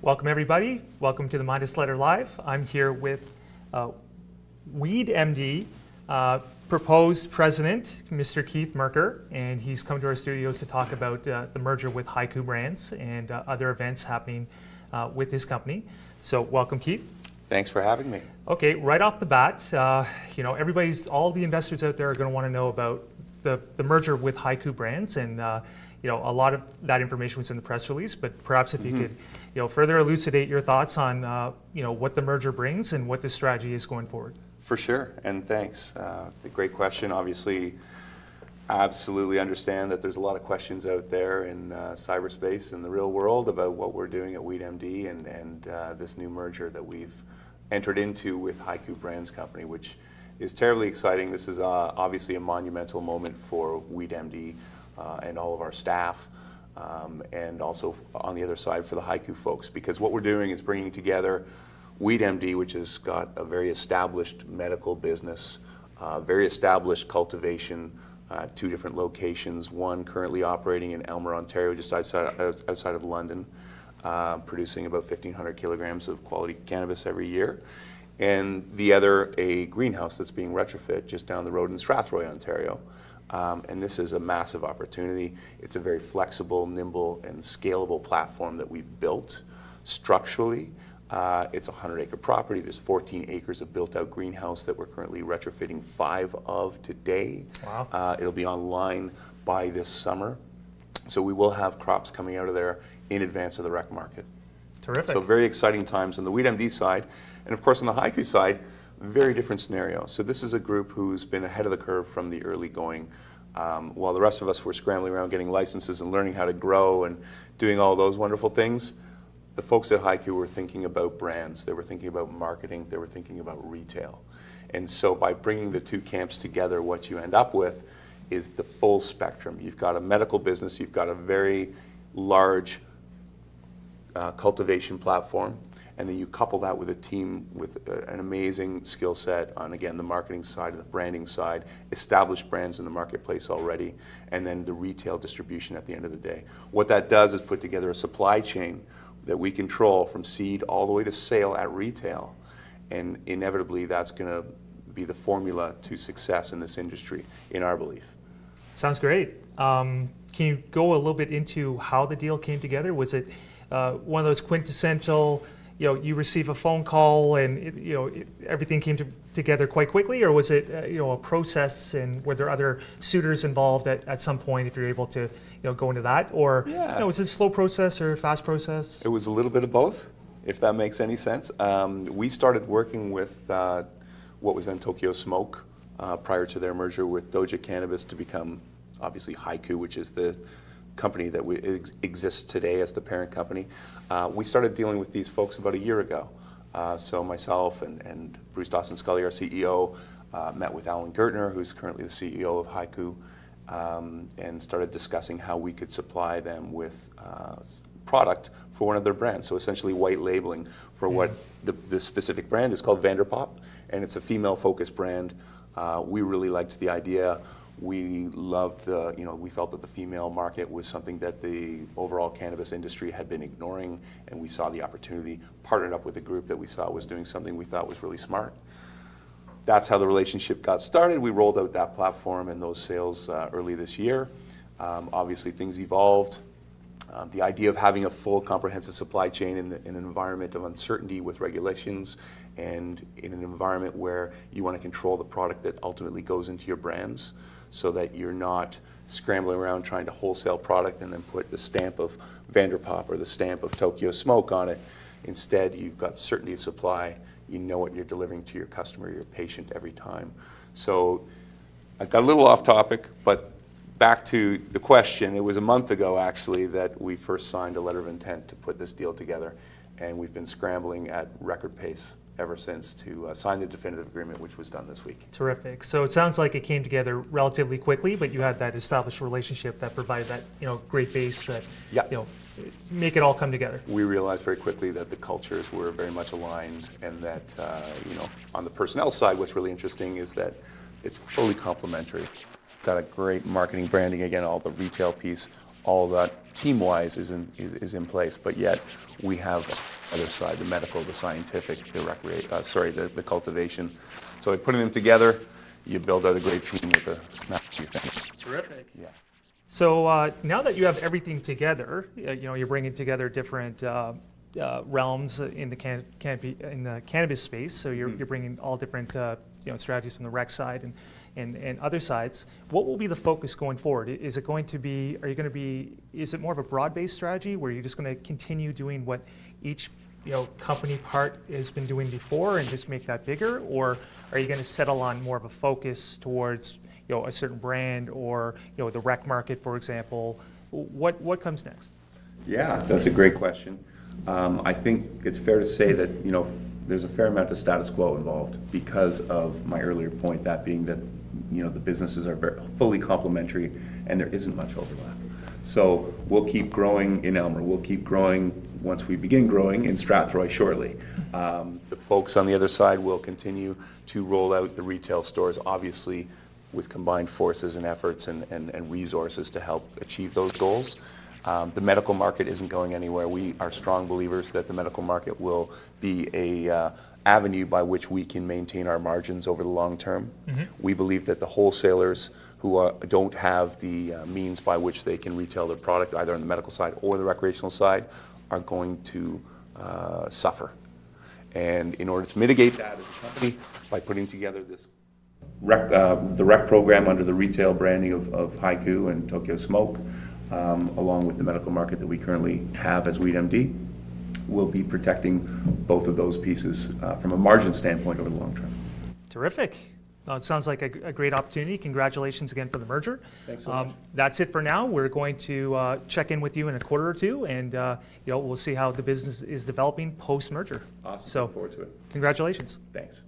Welcome everybody. Welcome to the Midas Letter Live. I'm here with WeedMD proposed president, Mr. Keith Merker, and he's come to our studios to talk about the merger with Hiku Brands and other events happening with his company. So welcome, Keith. Thanks for having me. Okay, right off the bat, all the investors out there are going to want to know about the merger with Hiku Brands, and a lot of that information was in the press release, but perhaps if you could further elucidate your thoughts on what the merger brings and what the strategy is going forward. For sure, and thanks. Great question. Obviously, absolutely understand that there's a lot of questions out there in cyberspace and the real world about what we're doing at WeedMD and this new merger that we've entered into with Hiku Brands Company, which is terribly exciting. This is obviously a monumental moment for WeedMD and all of our staff, and also on the other side for the Hiku folks, because what we're doing is bringing together WeedMD, which has got a very established medical business, very established cultivation, two different locations, one currently operating in Elmer, Ontario, just outside of London, producing about 1,500 kilograms of quality cannabis every year, and the other a greenhouse that's being retrofit just down the road in Strathroy, Ontario. And this is a massive opportunity. It's a very flexible, nimble, and scalable platform that we've built structurally. It's a 100-acre property. There's 14 acres of built-out greenhouse that we're currently retrofitting 5 of today. Wow. It'll be online by this summer. So we will have crops coming out of there in advance of the rec market. Terrific. So very exciting times on the WeedMD side. And of course on the Hiku side, very different scenario. So this is a group who's been ahead of the curve from the early going. While the rest of us were scrambling around getting licenses and learning how to grow and doing all those wonderful things, the folks at Hiku were thinking about brands, they were thinking about marketing, they were thinking about retail. And so by bringing the two camps together, what you end up with is the full spectrum. You've got a medical business, you've got a very large cultivation platform, and then you couple that with a team with an amazing skill set on, again, the marketing side and the branding side, established brands in the marketplace already, and then the retail distribution at the end of the day. What that does is put together a supply chain that we control from seed all the way to sale at retail, and inevitably that's going to be the formula to success in this industry, in our belief. Sounds great. Can you go a little bit into how the deal came together? Was it one of those quintessential, you receive a phone call and everything came together quite quickly, or was it a process, and were there other suitors involved at some point, if you're able to go into that, or was it a slow process or a fast process? It was a little bit of both, if that makes any sense. We started working with what was then Tokyo Smoke prior to their merger with Doja Cannabis to become obviously Hiku, which is the company that exists today as the parent company. We started dealing with these folks about a year ago. So myself and Bruce Dawson-Scully, our CEO, met with Alan Gertner, who's currently the CEO of Hiku, and started discussing how we could supply them with product for one of their brands. So essentially white labeling for what the specific brand is called Vanderpop, and it's a female-focused brand. We really liked the idea. We loved we felt that the female market was something that the overall cannabis industry had been ignoring, and we saw the opportunity, partnered up with a group that we saw was doing something we thought was really smart. That's how the relationship got started. We rolled out that platform and those sales early this year. Obviously things evolved. The idea of having a full comprehensive supply chain in an environment of uncertainty with regulations, and in an environment where you want to control the product that ultimately goes into your brands, so that you're not scrambling around trying to wholesale product and then put the stamp of Vanderpop or the stamp of Tokyo Smoke on it. Instead, you've got certainty of supply. You know what you're delivering to your customer, your patient every time. So I got a little off topic, but back to the question, it was a month ago actually that we first signed a letter of intent to put this deal together, and we've been scrambling at record pace ever since to sign the definitive agreement, which was done this week. Terrific. So it sounds like it came together relatively quickly, but you had that established relationship that provided that great base that make it all come together. We realized very quickly that the cultures were very much aligned, and that on the personnel side, what's really interesting is that it's fully complementary. Got a great marketing branding, again, all the retail piece, all that team-wise is in place, but yet we have the other side, the medical, the scientific, the cultivation. So by putting them together, you build out a great team with a snap to your fingers. Terrific. Yeah. So now that you have everything together, you're bringing together different realms in the cannabis space. So you're bringing all different strategies from the rec side and other sides. What will be the focus going forward? Is it going to be? Is it more of a broad-based strategy where you're just going to continue doing what each company part has been doing before and just make that bigger, or are you going to settle on more of a focus towards a certain brand or the rec market, for example? What comes next? Yeah, that's a great question. I think it's fair to say that there's a fair amount of status quo involved because of my earlier point, that being that the businesses are fully complementary and there isn't much overlap. So we'll keep growing in Elmer. We'll keep growing once we begin growing in Strathroy shortly. The folks on the other side will continue to roll out the retail stores, obviously with combined forces and efforts and resources to help achieve those goals. The medical market isn't going anywhere. We are strong believers that the medical market will be a avenue by which we can maintain our margins over the long term. We believe that the wholesalers who don't have the means by which they can retail their product, either on the medical side or the recreational side, are going to suffer. And in order to mitigate that as a company, by putting together this the rec program under the retail branding of Hiku and Tokyo Smoke, along with the medical market that we currently have as WeedMD, we'll be protecting both of those pieces from a margin standpoint over the long term. Terrific. It sounds like a great opportunity. Congratulations again for the merger. Thanks so much. That's it for now. We're going to check in with you in a quarter or two, and we'll see how the business is developing post-merger. Awesome. So, look forward to it. Congratulations. Thanks.